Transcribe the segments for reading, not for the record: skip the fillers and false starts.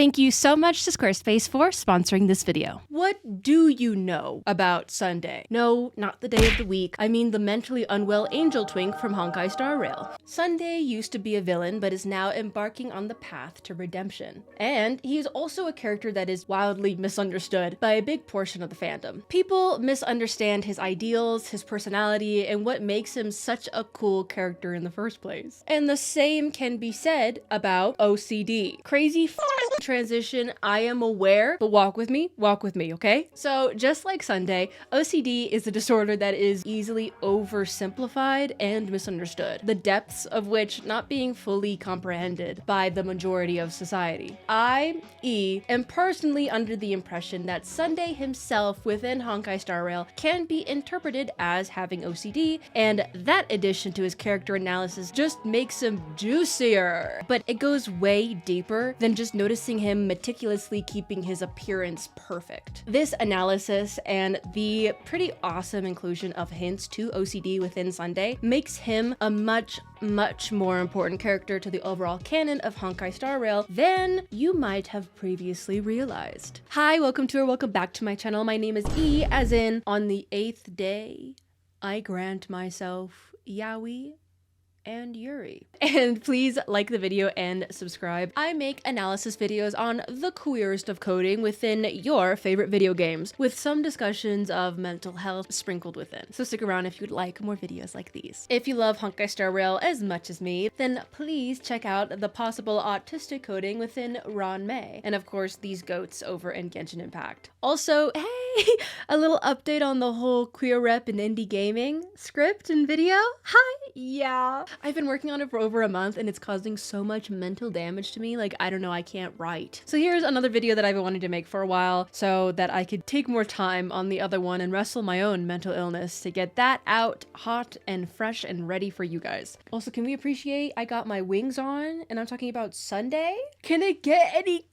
Thank you so much to Squarespace for sponsoring this video. What do you know about Sunday? No, not the day of the week. I mean the mentally unwell angel twink from Honkai Star Rail. Sunday used to be a villain, but is now embarking on the path to redemption. And he's also a character that is wildly misunderstood by a big portion of the fandom. People misunderstand his ideals, his personality, and what makes him such a cool character in the first place. And the same can be said about OCD. Crazy transition, I am aware, but walk with me, okay? So just like Sunday, OCD is a disorder that is easily oversimplified and misunderstood, the depths of which not being fully comprehended by the majority of society. I, am personally under the impression that Sunday himself within Honkai Star Rail can be interpreted as having OCD, and that addition to his character analysis just makes him juicier. But it goes way deeper than just noticing him meticulously keeping his appearance perfect. This analysis and the pretty awesome inclusion of hints to OCD within Sunday makes him a much more important character to the overall canon of Honkai Star Rail than you might have previously realized. Hi, welcome back to my channel. My name is E, as in on the 8th day, I grant myself Yaoi and Yuri. And please like the video and subscribe. I make analysis videos on the queerest of coding within your favorite video games, with some discussions of mental health sprinkled within. So stick around if you'd like more videos like these. If you love Honkai Star Rail as much as me, then please check out the possible autistic coding within Ron May, and of course these goats over in Genshin Impact. Also, hey, a little update on the whole queer rep in indie gaming script and video. Hi, yeah. I've been working on it for over a month and it's causing so much mental damage to me, like, I don't know, I can't write. So here's another video that I've been wanting to make for a while so that I could take more time on the other one and wrestle my own mental illness to get that out hot and fresh and ready for you guys. Also, can we appreciate I got my wings on and I'm talking about Sunday? Can it get any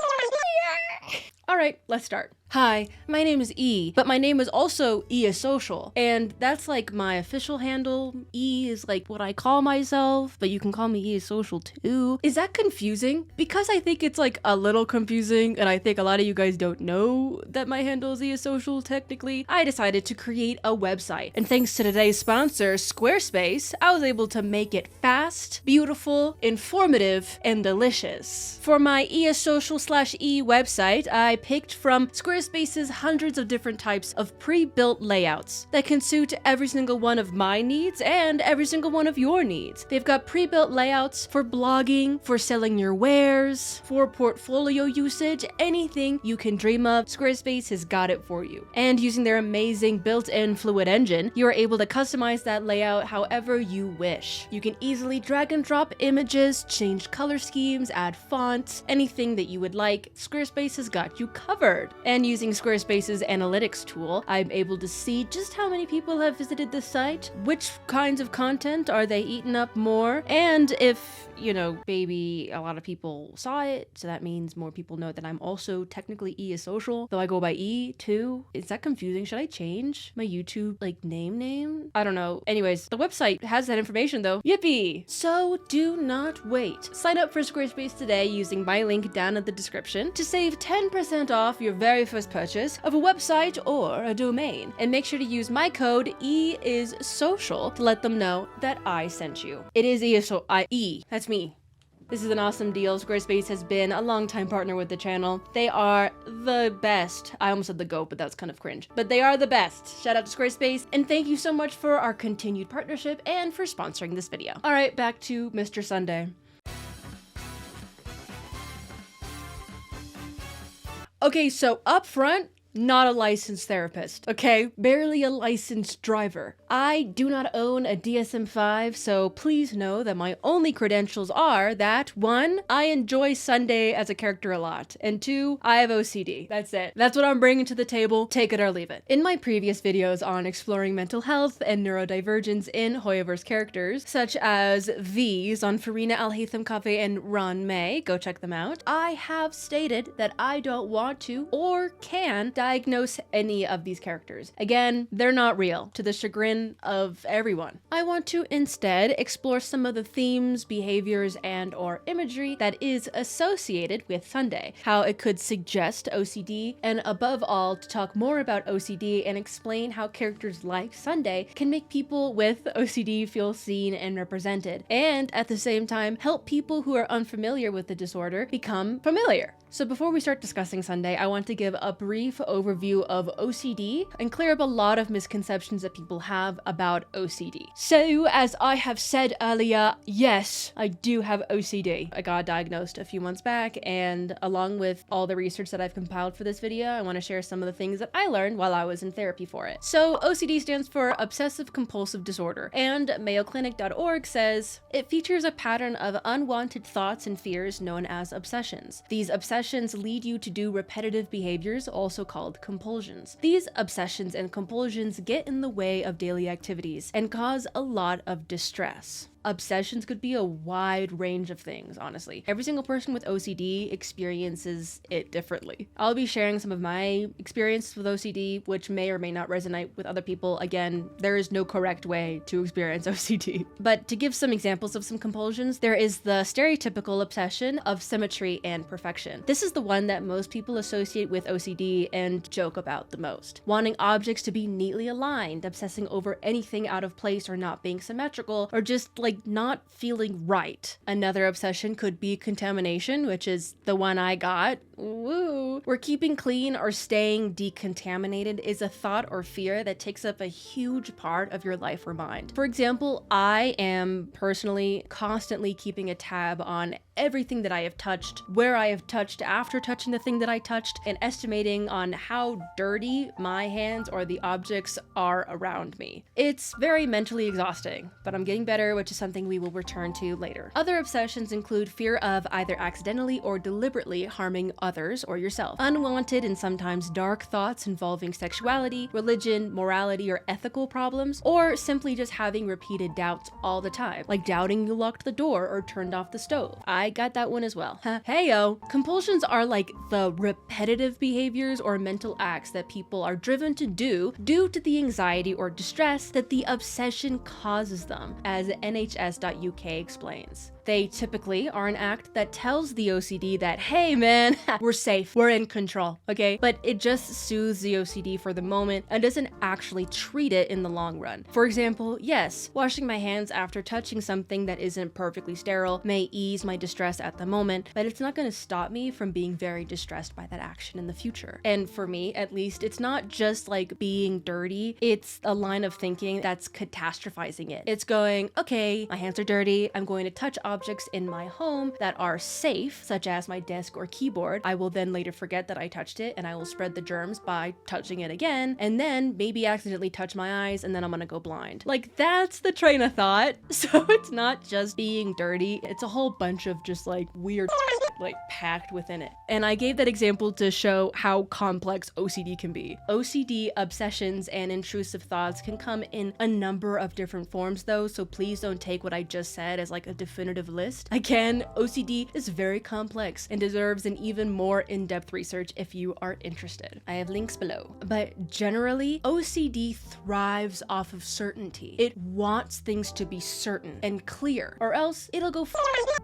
All right, let's start. Hi, my name is E, but my name is also E is Social, and that's like my official handle. E is like what I call myself, but you can call me E is Social too. Is that confusing? Because I think it's like a little confusing, and I think a lot of you guys don't know that my handle is E is Social technically, I decided to create a website. And thanks to today's sponsor, Squarespace, I was able to make it fast, beautiful, informative, and delicious. For my E is Social /E website, I picked from Squarespace's hundreds of different types of pre-built layouts that can suit every single one of my needs and every single one of your needs. They've got pre-built layouts for blogging, for selling your wares, for portfolio usage, anything you can dream of, Squarespace has got it for you. And using their amazing built-in Fluid engine, you are able to customize that layout however you wish. You can easily drag and drop images, change color schemes, add fonts, anything that you would like, Squarespace has got you covered. And using Squarespace's analytics tool, I'm able to see just how many people have visited the site, which kinds of content are they eating up more, and if, you know, maybe a lot of people saw it, so that means more people know that I'm also technically E is Social, though I go by E too. Is that confusing? Should I change my YouTube, like, name? I don't know. Anyways, the website has that information though. Yippee! So do not wait. Sign up for Squarespace today using my link down in the description to save 10% off your very first purchase of a website or a domain, and make sure to use my code EISSOCIAL to let them know that I sent you. It is E, that's me. This is an awesome deal. Squarespace has been a longtime partner with the channel. They are the best. I almost said the GOAT, but that's kind of cringe. But they are the best. Shout out to Squarespace, and thank you so much for our continued partnership and for sponsoring this video. All right, back to Mr. Sunday. Okay, so up front, not a licensed therapist, okay? Barely a licensed driver. I do not own a DSM-5, so please know that my only credentials are that 1, I enjoy Sunday as a character a lot, and 2, I have OCD. That's it. That's what I'm bringing to the table. Take it or leave it. In my previous videos on exploring mental health and neurodivergence in Hoyoverse characters, such as these on Farina Alhaitham Cafe and Ron May, go check them out, I have stated that I don't want to or can diagnose any of these characters. Again, they're not real, to the chagrin of everyone. I want to instead explore some of the themes, behaviors, and/or imagery that is associated with Sunday, how it could suggest OCD, and above all, to talk more about OCD and explain how characters like Sunday can make people with OCD feel seen and represented, and at the same time, help people who are unfamiliar with the disorder become familiar. So before we start discussing Sunday, I want to give a brief overview of OCD and clear up a lot of misconceptions that people have about OCD. So, as I have said earlier, yes, I do have OCD. I got diagnosed a few months back, and along with all the research that I've compiled for this video, I want to share some of the things that I learned while I was in therapy for it. So, OCD stands for Obsessive Compulsive Disorder, and MayoClinic.org says, it features a pattern of unwanted thoughts and fears known as obsessions. These obsessions lead you to do repetitive behaviors, also called compulsions. These obsessions and compulsions get in the way of daily activities and cause a lot of distress. Obsessions could be a wide range of things, honestly. Every single person with OCD experiences it differently. I'll be sharing some of my experiences with OCD, which may or may not resonate with other people. Again, there is no correct way to experience OCD. But to give some examples of some compulsions, there is the stereotypical obsession of symmetry and perfection. This is the one that most people associate with OCD and joke about the most. Wanting objects to be neatly aligned, obsessing over anything out of place or not being symmetrical, or just not feeling right. Another obsession could be contamination, which is the one I got. Woo! Where keeping clean or staying decontaminated is a thought or fear that takes up a huge part of your life or mind. For example, I am personally constantly keeping a tab on everything that I have touched, where I have touched after touching the thing that I touched, and estimating on how dirty my hands or the objects are around me. It's very mentally exhausting, but I'm getting better, which is something we will return to later. Other obsessions include fear of either accidentally or deliberately harming others or yourself. Unwanted and sometimes dark thoughts involving sexuality, religion, morality, or ethical problems, or simply just having repeated doubts all the time, like doubting you locked the door or turned off the stove. I got that one as well. Heyo. Compulsions are like the repetitive behaviors or mental acts that people are driven to do due to the anxiety or distress that the obsession causes them, as NHS.UK explains. They typically are an act that tells the OCD that, hey man, we're safe, we're in control, okay? But it just soothes the OCD for the moment and doesn't actually treat it in the long run. For example, yes, washing my hands after touching something that isn't perfectly sterile may ease my distress at the moment, but it's not going to stop me from being very distressed by that action in the future. And for me, at least, it's not just like being dirty, it's a line of thinking that's catastrophizing it. It's going, okay, my hands are dirty, I'm going to touch objects in my home that are safe, such as my desk or keyboard. I will then later forget that I touched it, and I will spread the germs by touching it again, and then maybe accidentally touch my eyes, and then I'm gonna go blind. Like, that's the train of thought. So it's not just being dirty, it's a whole bunch of just like weird like packed within it. And I gave that example to show how complex OCD can be. OCD obsessions and intrusive thoughts can come in a number of different forms though, so please don't take what I just said as like a definitive list. Again, OCD is very complex and deserves an even more in-depth research if you are interested. I have links below. But generally, OCD thrives off of certainty. It wants things to be certain and clear, or else it'll go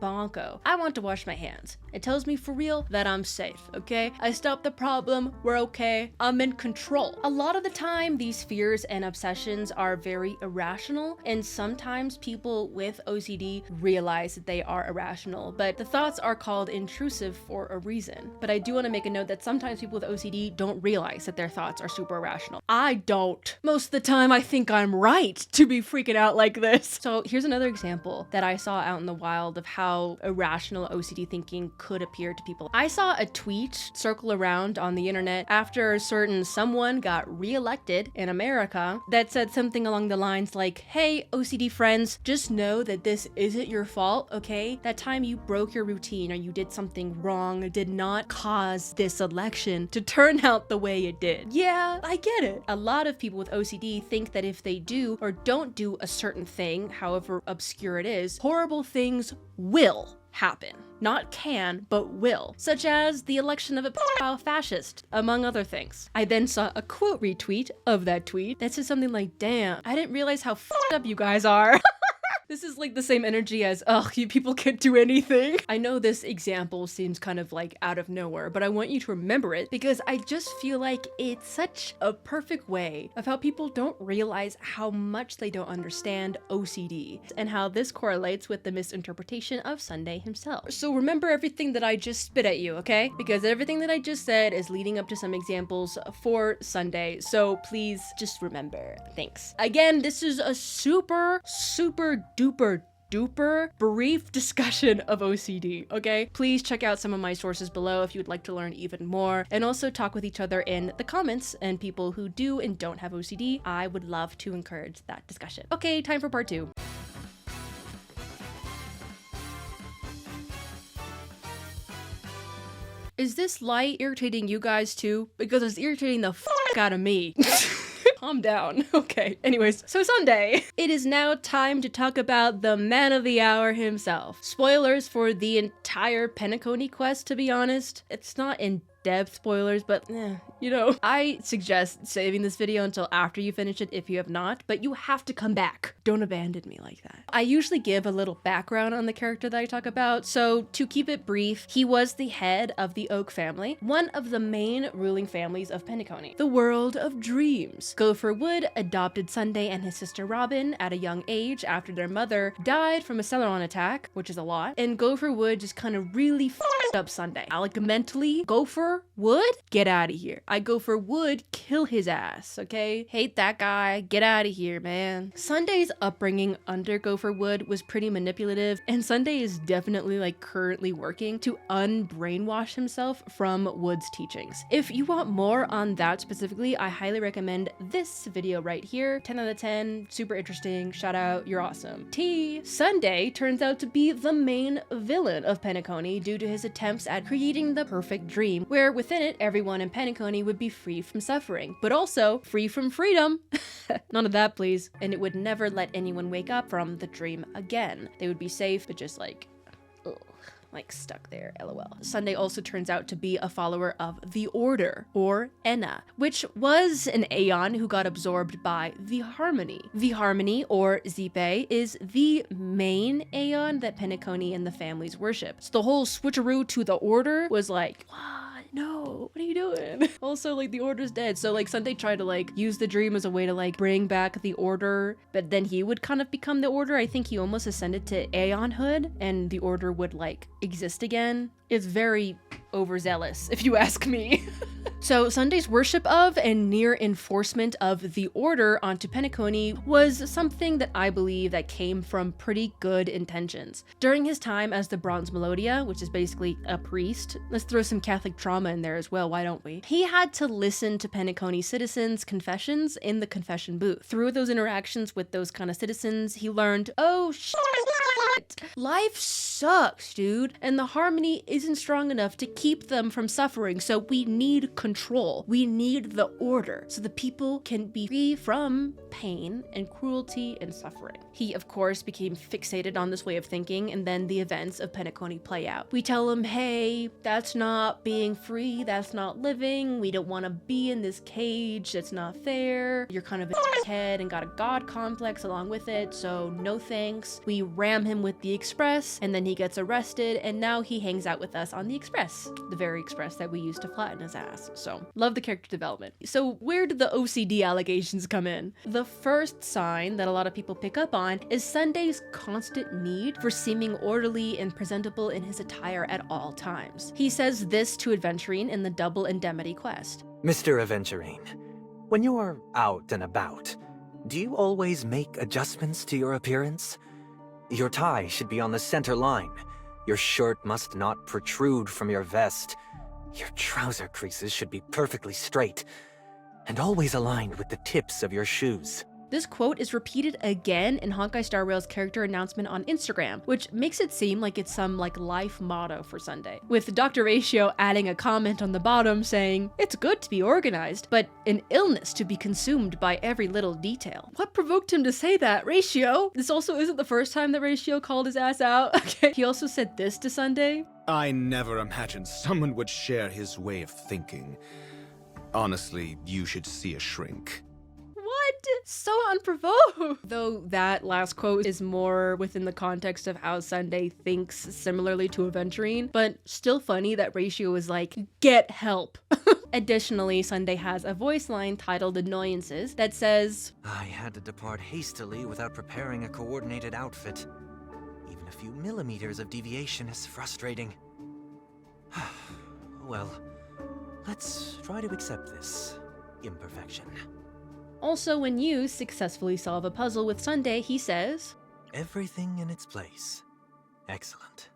bonko. I want to wash my hands. It tells me for real that I'm safe, okay? I stopped the problem, we're okay, I'm in control. A lot of the time, these fears and obsessions are very irrational, and sometimes people with OCD realize that they are irrational, but the thoughts are called intrusive for a reason. But I do want to make a note that sometimes people with OCD don't realize that their thoughts are super irrational. I don't. Most of the time, I think I'm right to be freaking out like this. So here's another example that I saw out in the wild of how irrational OCD thinking could appear to people. I saw a tweet circle around on the internet after a certain someone got reelected in America that said something along the lines like, hey, OCD friends, just know that this isn't your fault, okay? That time you broke your routine or you did something wrong did not cause this election to turn out the way it did. Yeah, I get it. A lot of people with OCD think that if they do or don't do a certain thing, however obscure it is, horrible things will happen. Not can, but will. Such as the election of a pedophile fascist, among other things. I then saw a quote retweet of that tweet that said something like, damn, I didn't realize how f***ed up you guys are. This is like the same energy as, ugh, you people can't do anything. I know this example seems kind of like out of nowhere, but I want you to remember it because I just feel like it's such a perfect way of how people don't realize how much they don't understand OCD and how this correlates with the misinterpretation of Sunday himself. So remember everything that I just spit at you, okay? Because everything that I just said is leading up to some examples for Sunday, so please just remember. Thanks. Again, this is a super duper brief discussion of OCD, okay? Please check out some of my sources below if you'd like to learn even more, and also talk with each other in the comments, and people who do and don't have OCD, I would love to encourage that discussion. Okay, time for part 2. Is this light irritating you guys too? Because it's irritating the f*** out of me. Calm down. Okay. Anyways, so Sunday. It is now time to talk about the man of the hour himself. Spoilers for the entire Penacony quest, to be honest. It's not in-depth spoilers, but you know. I suggest saving this video until after you finish it if you have not, but you have to come back. Don't abandon me like that. I usually give a little background on the character that I talk about, so to keep it brief, he was the head of the Oak family, one of the main ruling families of Penacony, the world of dreams. Gopher Wood adopted Sunday and his sister Robin at a young age after their mother died from a Celeron attack, which is a lot, and Gopher Wood just kind of really f***ed up Sunday. Like mentally, Gopher Wood? Get out of here. I go for Wood, kill his ass, okay? Hate that guy, get out of here, man. Sunday's upbringing under Gopher Wood was pretty manipulative, and Sunday is definitely like currently working to unbrainwash himself from Wood's teachings. If you want more on that specifically, I highly recommend this video right here. 10 out of 10, super interesting, shout out, you're awesome. Sunday turns out to be the main villain of Penacony due to his attempts at creating the perfect dream, where within it, everyone in Penacony would be free from suffering, but also free from freedom. None of that, please. And it would never let anyone wake up from the dream again. They would be safe, but just like, ugh, like stuck there, lol. Sunday also turns out to be a follower of the Order, or Enna, which was an Aeon who got absorbed by the Harmony. The Harmony, or Zipe, is the main Aeon that Penacony and the families worship. So the whole switcheroo to the Order was like, what? No, what are you doing? Also, like, the Order's dead, so like Sunday tried to like use the dream as a way to like bring back the Order, but then he would kind of become the Order. I think he almost ascended to Aeonhood, and the Order would like exist again. It's very overzealous, if you ask me. So Sunday's worship of and near enforcement of the Order onto Penacony was something that I believe that came from pretty good intentions. During his time as the Bronze Melodia, which is basically a priest, let's throw some Catholic trauma in there as well, why don't we? He had to listen to Penacony citizens' confessions in the confession booth. Through those interactions with those kind of citizens, he learned, oh shit, life sucks, dude, and the Harmony isn't strong enough to keep them from suffering, so we need control. We need the Order so the people can be free from pain and cruelty and suffering. He, of course, became fixated on this way of thinking, and then the events of Penacony play out. We tell him, hey, that's not being free, that's not living, we don't want to be in this cage, that's not fair, you're kind of a head and got a god complex along with it, so no thanks. We ram him with the Express, and then he gets arrested, and now he hangs out with us on the Express, the very Express that we used to flatten his ass. So, love the character development. So, where did the OCD allegations come in? The first sign that a lot of people pick up on is Sunday's constant need for seeming orderly and presentable in his attire at all times. He says this to Adventurine in the Double Indemnity quest. Mr. Adventurine, when you're out and about, do you always make adjustments to your appearance? Your tie should be on the center line. Your shirt must not protrude from your vest. Your trouser creases should be perfectly straight and always aligned with the tips of your shoes. This quote is repeated again in Honkai Star Rail's character announcement on Instagram, which makes it seem like it's some life motto for Sunday, with Dr. Ratio adding a comment on the bottom saying, "It's good to be organized, but an illness to be consumed by every little detail." What provoked him to say that, Ratio? This also isn't the first time that Ratio called his ass out. Okay. He also said this to Sunday. I never imagined someone would share his way of thinking. Honestly, you should see a shrink. What? So unprovoked. Though that last quote is more within the context of how Sunday thinks similarly to Aventurine, but still funny that Ratio is like, get help. Additionally, Sunday has a voice line titled Annoyances that says, I had to depart hastily without preparing a coordinated outfit. Even a few millimeters of deviation is frustrating. Well, let's try to accept this imperfection. Also, when you successfully solve a puzzle with Sunday, he says, Everything in its place. Excellent.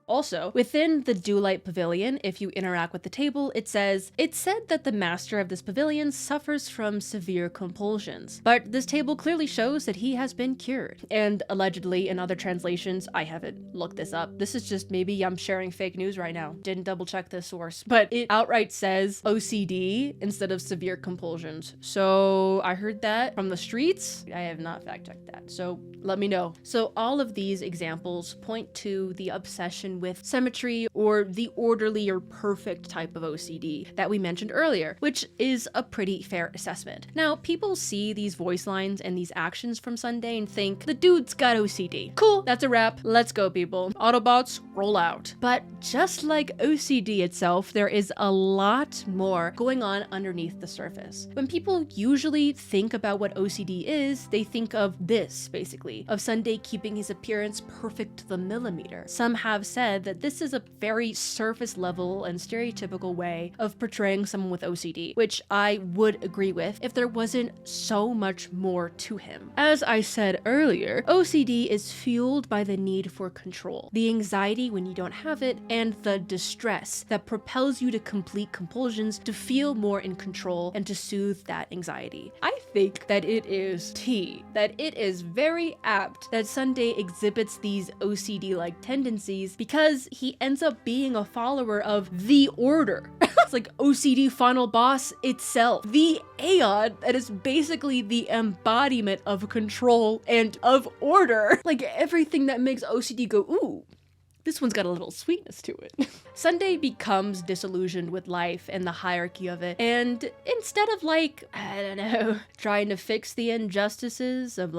Also, within the Dewlight Pavilion, if you interact with the table, it says, "It's said that the master of this pavilion suffers from severe compulsions, but this table clearly shows that he has been cured." And allegedly, in other translations, I haven't looked this up. This is just maybe I'm sharing fake news right now. Didn't double check this source, but it outright says OCD instead of severe compulsions. So I heard that from the streets. I have not fact checked that, so let me know. So all of these examples point to the obsession with symmetry or the orderly or perfect type of OCD that we mentioned earlier, which is a pretty fair assessment. Now, people see these voice lines and these actions from Sunday and think, the dude's got OCD. Cool, that's a wrap. Let's go, people. Autobots, roll out. But just like OCD itself, there is a lot more going on underneath the surface. When people usually think about what OCD is, they think of this, basically, of Sunday keeping his appearance perfect to the millimeter. Some have said that this is a very surface level and stereotypical way of portraying someone with OCD, which I would agree with if there wasn't so much more to him. As I said earlier, OCD is fueled by the need for control, the anxiety when you don't have it, and the distress that propels you to complete compulsions to feel more in control and to soothe that anxiety. I think that it is very apt that Sunday exhibits these OCD-like tendencies because he ends up being a follower of the Order. It's like OCD final boss itself. The Aeon that is basically the embodiment of control and of order. Like everything that makes OCD go, ooh, this one's got a little sweetness to it. Sunday becomes disillusioned with life and the hierarchy of it, and instead of trying to fix the injustices of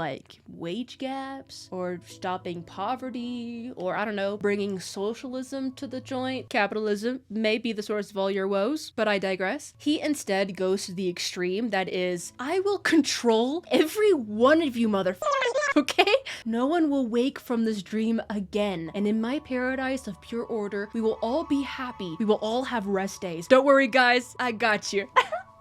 wage gaps, or stopping poverty, or bringing socialism to the joint, capitalism may be the source of all your woes, but I digress. He instead goes to the extreme that is, I will control every one of you motherfuckers, okay? No one will wake from this dream again, and in my paradise of pure order, we will all be happy. We will all have rest days. Don't worry, guys. I got you.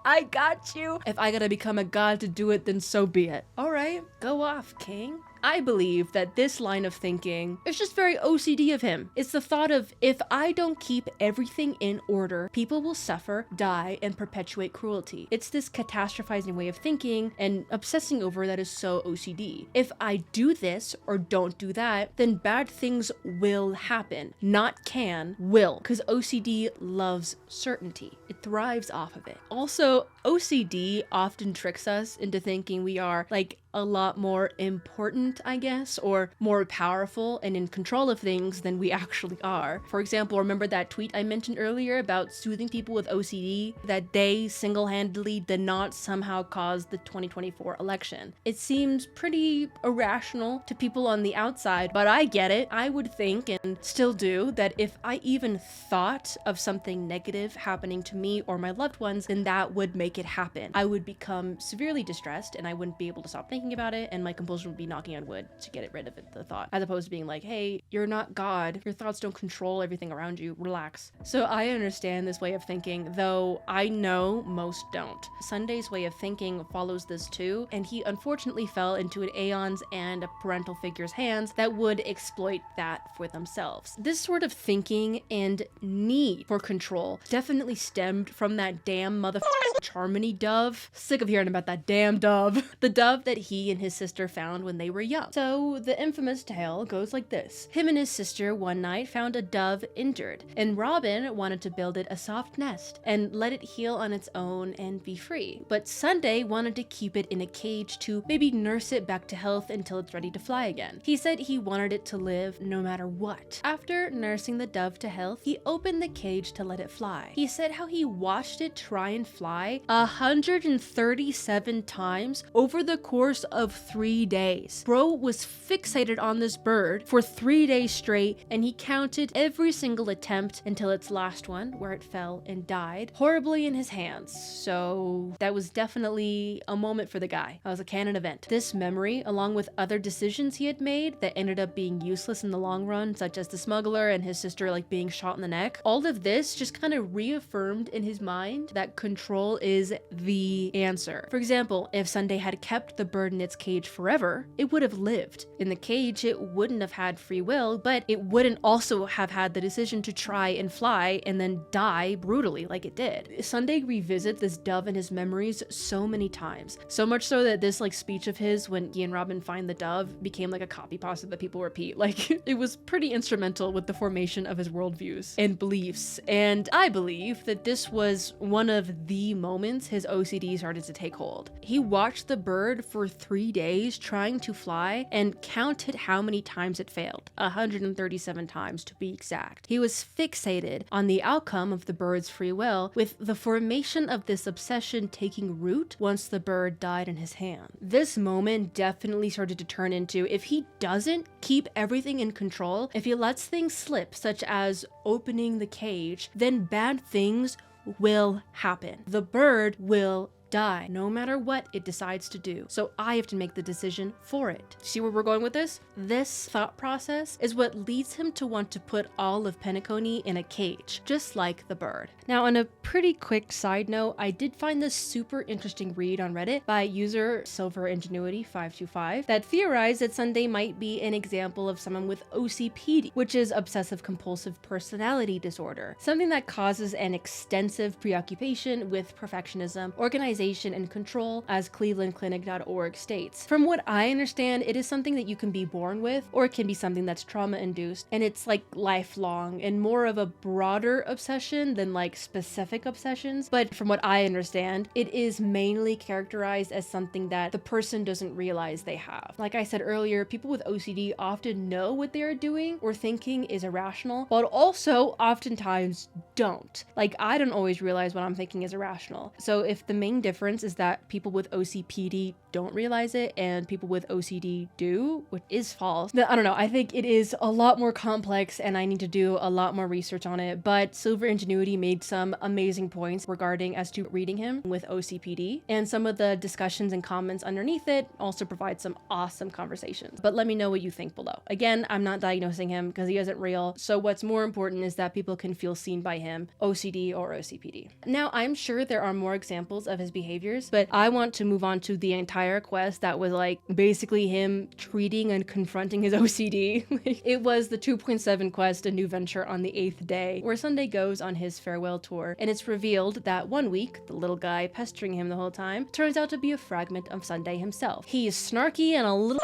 I got you. If I gotta become a god to do it, then so be it. All right, go off, king. I believe that this line of thinking is just very OCD of him. It's the thought of, if I don't keep everything in order, people will suffer, die, and perpetuate cruelty. It's this catastrophizing way of thinking and obsessing over that is so OCD. If I do this or don't do that, then bad things will happen. Not can, will. Because OCD loves certainty. It thrives off of it. Also, OCD often tricks us into thinking we are a lot more important, I guess, or more powerful and in control of things than we actually are. For example, remember that tweet I mentioned earlier about soothing people with OCD, that they single-handedly did not somehow cause the 2024 election. It seems pretty irrational to people on the outside, but I get it. I would think, and still do, that if I even thought of something negative happening to me or my loved ones, then that would make it happen. I would become severely distressed and I wouldn't be able to stop thinking about it, and my compulsion would be knocking on wood to get rid of the thought, as opposed to being like, hey, you're not God, your thoughts don't control everything around you, relax. So I understand this way of thinking, though I know most don't. Sunday's way of thinking follows this too, and he unfortunately fell into an Aeon's and a parental figure's hands that would exploit that for themselves. This sort of thinking and need for control definitely stemmed from that damn motherfucking Charmony dove. Sick of hearing about that damn dove. The dove that he and his sister found when they were young. So the infamous tale goes like this. Him and his sister one night found a dove injured, and Robin wanted to build it a soft nest and let it heal on its own and be free. But Sunday wanted to keep it in a cage to maybe nurse it back to health until it's ready to fly again. He said he wanted it to live no matter what. After nursing the dove to health, he opened the cage to let it fly. He said how he watched it try and fly 137 times over the course of 3 days. Bro was fixated on this bird for 3 days straight, and he counted every single attempt until its last one, where it fell and died horribly in his hands. So that was definitely a moment for the guy. That was a canon event. This memory, along with other decisions he had made that ended up being useless in the long run, such as the smuggler and his sister like being shot in the neck, all of this just kind of reaffirmed in his mind that control is the answer. For example, if Sunday had kept the bird in its cage forever, it would have lived. In the cage, it wouldn't have had free will, but it wouldn't also have had the decision to try and fly and then die brutally like it did. Sunday revisits this dove in his memories so many times, so much so that this like speech of his when he and Robin find the dove became like a copy pasta that people repeat. Like it was pretty instrumental with the formation of his worldviews and beliefs. And I believe that this was one of the moments his OCD started to take hold. He watched the bird for 3 days trying to fly and counted how many times it failed. 137 times to be exact. He was fixated on the outcome of the bird's free will, with the formation of this obsession taking root once the bird died in his hand. This moment definitely started to turn into, if he doesn't keep everything in control, if he lets things slip, such as opening the cage, then bad things will happen. The bird will die, no matter what it decides to do. So I have to make the decision for it. See where we're going with this? This thought process is what leads him to want to put all of Penacony in a cage, just like the bird. Now, on a pretty quick side note, I did find this super interesting read on Reddit by user SilverIngenuity525 that theorized that Sunday might be an example of someone with OCPD, which is obsessive compulsive personality disorder, something that causes an extensive preoccupation with perfectionism, organization, and control, as clevelandclinic.org states. From what I understand, it is something that you can be born with, or it can be something that's trauma-induced, and it's like lifelong and more of a broader obsession than like specific obsessions. But from what I understand, it is mainly characterized as something that the person doesn't realize they have. Like I said earlier, people with OCD often know what they are doing or thinking is irrational, but also oftentimes don't. Like I don't always realize what I'm thinking is irrational. So if the main difference is that people with OCPD don't realize it and people with OCD do, which is false, then I don't know. I think it is a lot more complex and I need to do a lot more research on it. But Silver Ingenuity made some amazing points regarding as to reading him with OCPD, and some of the discussions and comments underneath it also provide some awesome conversations. But let me know what you think below. Again, I'm not diagnosing him because he isn't real. So what's more important is that people can feel seen by him, OCD or OCPD. Now, I'm sure there are more examples of his behaviors, but I want to move on to the entire quest that was like basically him treating and confronting his OCD. It was the 2.7 quest, A New Venture on the 8th day, where Sunday goes on his farewell tour, and it's revealed that one week, the little guy pestering him the whole time turns out to be a fragment of Sunday himself. He is snarky and a little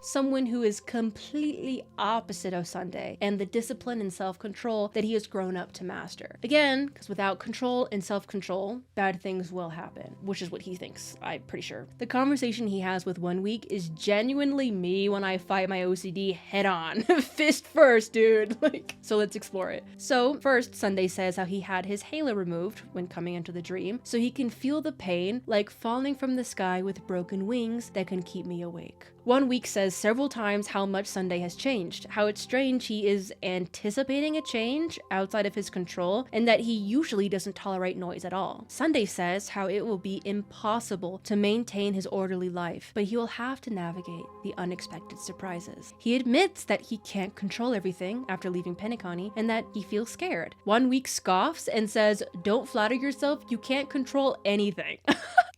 someone who is completely opposite of Sunday and the discipline and self-control that he has grown up to master. Again, because without control and self-control, bad things will happen, which is what he thinks, I'm pretty sure. The conversation he has with 1 week is genuinely me when I fight my OCD head on. Fist first, dude. So let's explore it. So first, Sunday says how he had his halo removed when coming into the dream, so he can feel the pain like falling from the sky with broken wings that can keep me awake. 1 week says several times how much Sunday has changed, how it's strange he is anticipating a change outside of his control, and that he usually doesn't tolerate noise at all. Sunday says how it will be impossible to maintain his orderly life, but he will have to navigate the unexpected surprises. He admits that he can't control everything after leaving Penacony, and that he feels scared. 1 week scoffs and says, "Don't flatter yourself, you can't control anything."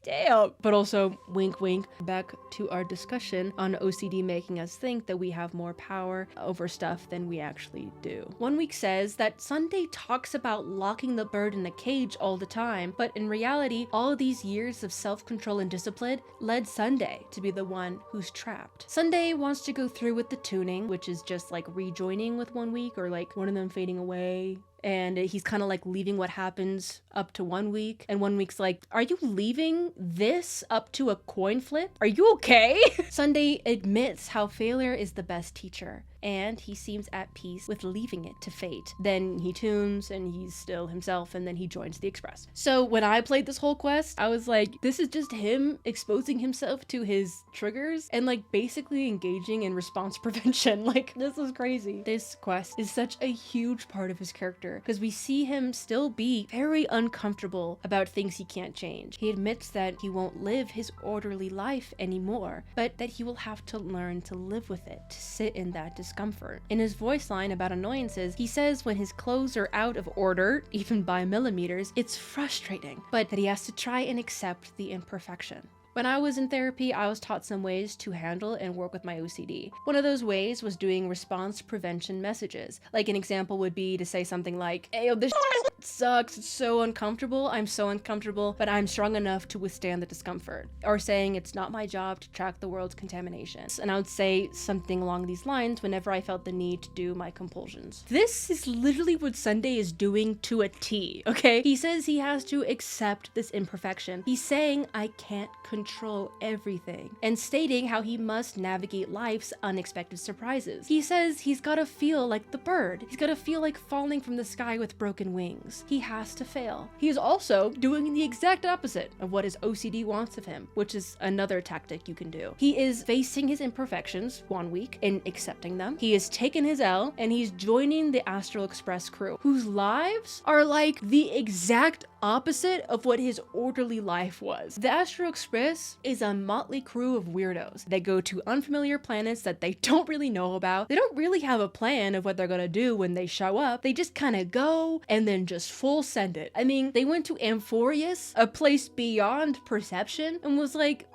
damn. But also, wink wink, back to our discussion on OCD making us think that we have more power over stuff than we actually do. 1 week says that Sunday talks about locking the bird in a cage all the time, but in reality, all these years of self-control and discipline led Sunday to be the one who's trapped. Sunday wants to go through with the tuning, which is just like rejoining with 1 week, or like one of them fading away. And he's kind of like leaving what happens up to 1 week. And 1 week's like, are you leaving this up to a coin flip? Are you okay? Sunday admits how failure is the best teacher, and he seems at peace with leaving it to fate. Then he tunes and he's still himself, and then he joins the Express. So when I played this whole quest, I was like, this is just him exposing himself to his triggers and like basically engaging in response prevention. Like, this is crazy. This quest is such a huge part of his character because we see him still be very uncomfortable about things he can't change. He admits that he won't live his orderly life anymore, but that he will have to learn to live with it, to sit in that discomfort. In his voice line about annoyances, he says when his clothes are out of order, even by millimeters, it's frustrating, but that he has to try and accept the imperfection. When I was in therapy, I was taught some ways to handle and work with my OCD. One of those ways was doing response prevention messages. Like an example would be to say something like, "Hey, yo, this sucks, it's so uncomfortable, I'm so uncomfortable, but I'm strong enough to withstand the discomfort." Or saying it's not my job to track the world's contaminations. And I would say something along these lines whenever I felt the need to do my compulsions. This is literally what Sunday is doing to a T, okay? He says he has to accept this imperfection. He's saying, I can't control everything, and stating how he must navigate life's unexpected surprises. He says he's gotta feel like the bird. He's gotta feel like falling from the sky with broken wings. He has to fail. He is also doing the exact opposite of what his OCD wants of him, which is another tactic you can do. He is facing his imperfections 1 week and accepting them. He has taken his L and he's joining the Astral Express crew, whose lives are like the exact opposite of what his orderly life was. The Astro Express is a motley crew of weirdos. They go to unfamiliar planets that they don't really know about. They don't really have a plan of what they're gonna do when they show up. They just kind of go and then just full send it. I mean, they went to Amphorius, a place beyond perception, and was like,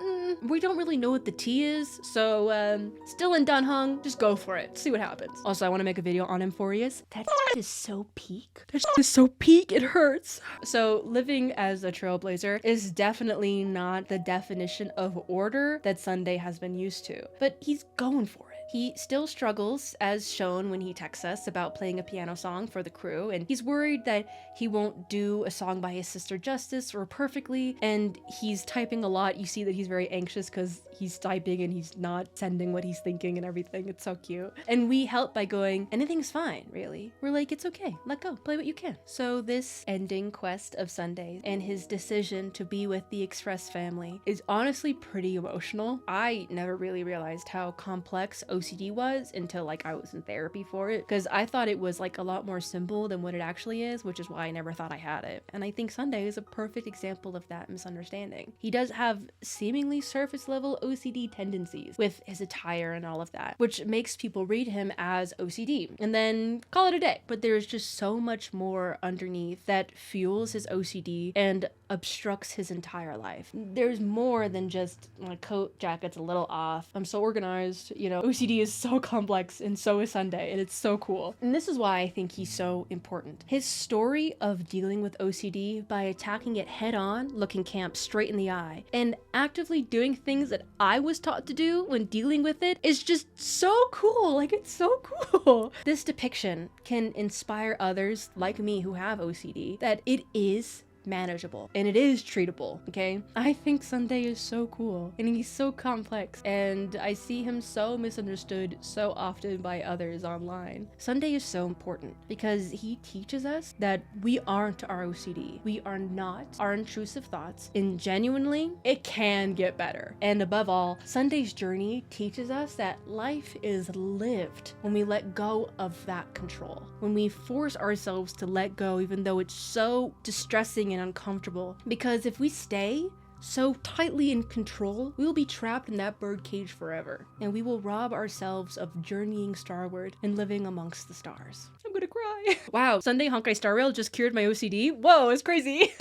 we don't really know what the T is, so still in Dunhung, just go for it. See what happens. Also, I want to make a video on Amphorius. That is so peak. That is so peak, it hurts. So living as a trailblazer is definitely not the definition of order that Sunday has been used to, but he's going for it. He still struggles, as shown when he texts us about playing a piano song for the crew, and he's worried that he won't do a song by his sister justice or perfectly, and he's typing a lot. You see that he's very anxious because he's typing and he's not sending what he's thinking and everything. It's so cute. And we help by going, anything's fine, really. We're like, it's okay, let go, play what you can. So this ending quest of Sunday and his decision to be with the Express family is honestly pretty emotional. I never really realized how complex OCD was until like I was in therapy for it, because I thought it was like a lot more simple than what it actually is, which is why I never thought I had it. And I think Sunday is a perfect example of that misunderstanding. He does have seemingly surface level OCD tendencies with his attire and all of that, which makes people read him as OCD and then call it a day. But there's just so much more underneath that fuels his OCD and obstructs his entire life. There's more than just my coat jacket's a little off, I'm so organized, you know. OCD is so complex, and so is Sunday, and it's so cool. And this is why I think he's so important. His story of dealing with OCD by attacking it head on, looking camp straight in the eye, and actively doing things that I was taught to do when dealing with it is just so cool. Like, it's so cool. This depiction can inspire others like me who have OCD that it is manageable and it is treatable, okay? I think Sunday is so cool and he's so complex, and I see him so misunderstood so often by others online. Sunday is so important because he teaches us that we aren't our OCD. We are not our intrusive thoughts, and genuinely, it can get better. And above all, Sunday's journey teaches us that life is lived when we let go of that control, when we force ourselves to let go even though it's so distressing and uncomfortable. Because if we stay so tightly in control, we will be trapped in that bird cage forever, and we will rob ourselves of journeying starward and living amongst the stars. I'm gonna cry. Wow, Sunday Honkai Star Rail just cured my OCD. Whoa, it's crazy.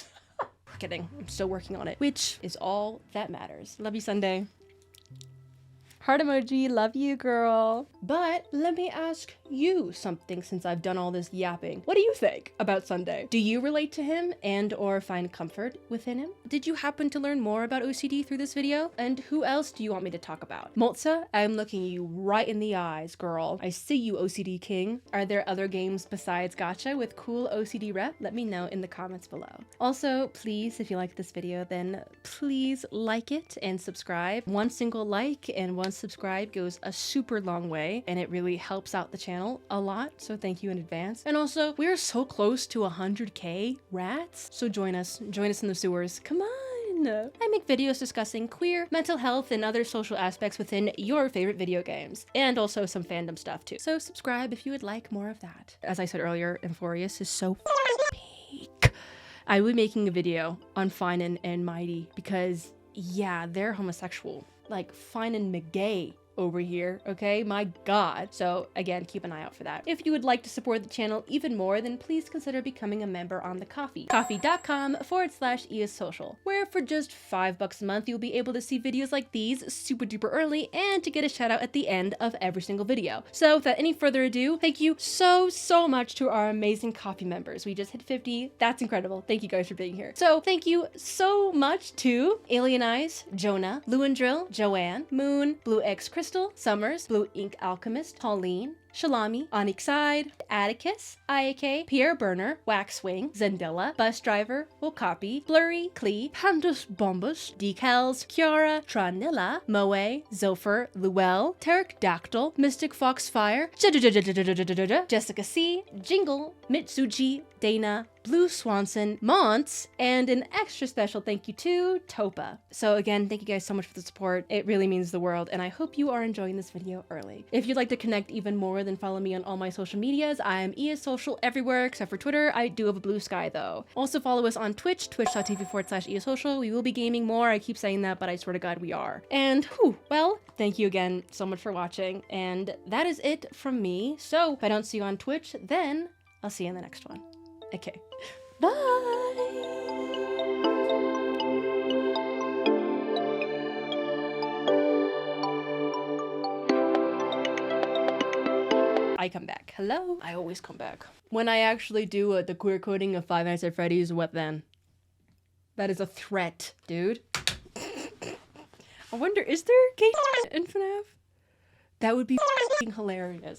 kidding. I'm still working on it, which is all that matters. Love you, Sunday. Heart emoji, love you, girl. But let me ask you something since I've done all this yapping. What do you think about Sunday? Do you relate to him and or find comfort within him? Did you happen to learn more about OCD through this video? And who else do you want me to talk about? Moltza, I'm looking you right in the eyes, girl. I see you, OCD king. Are there other games besides Gacha with cool OCD rep? Let me know in the comments below. Also, please, if you like this video, then please like it and subscribe. One single like and one subscribe goes a super long way, and it really helps out the channel a lot, so thank you in advance. And also, we're so close to 100k rats, so join us in the sewers. Come on! I make videos discussing queer, mental health, and other social aspects within your favorite video games, and also some fandom stuff too. So subscribe if you would like more of that. As I said earlier, Euphorius is so peak. I will be making a video on Fine and Mighty because, yeah, they're homosexual. Like Fine and McGay over here, okay? My god. So again, keep an eye out for that. If you would like to support the channel even more, then please consider becoming a member on the Ko-fi. Ko-fi.com/ESSocial, where for just $5 a month, you'll be able to see videos like these super duper early and to get a shout out at the end of every single video. So without any further ado, thank you so much to our amazing Ko-fi members. We just hit 50. That's incredible. Thank you guys for being here. So thank you so much to Alien Eyes, Jonah, Lewandrill, Joanne, Moon, Blue X Crystal, Summers, Blue Ink Alchemist, Pauline, Shalami, Onyx Side, Atticus, Ayake, Pierre Burner, Waxwing, Zendilla, Bus Driver, Okapi, Blurry, Klee, Pandus Bombus, Decals, Kiara, Tranilla, Moe, Zophyr, Luel, Pterodactyl, Mystic Foxfire, Jessica C, Jingle, Mitsuji, Dana, Blue Swanson, Monts, and an extra special thank you to Topa. So again, thank you guys so much for the support. It really means the world, and I hope you are enjoying this video early. If you'd like to connect even more, then follow me on all my social medias. I am ESSocial everywhere except for Twitter. I do have a blue sky though. Also follow us on Twitch, twitch.tv/ESSocial. We will be gaming more. I keep saying that, but I swear to God we are. And well, thank you again so much for watching, and that is it from me. So if I don't see you on Twitch, then I'll see you in the next one. Okay, bye! I come back. Hello? I always come back. When I actually do the queer coding of Five Nights at Freddy's, what then? That is a threat, dude. I wonder, is there gay in FNAF? That would be f***ing hilarious.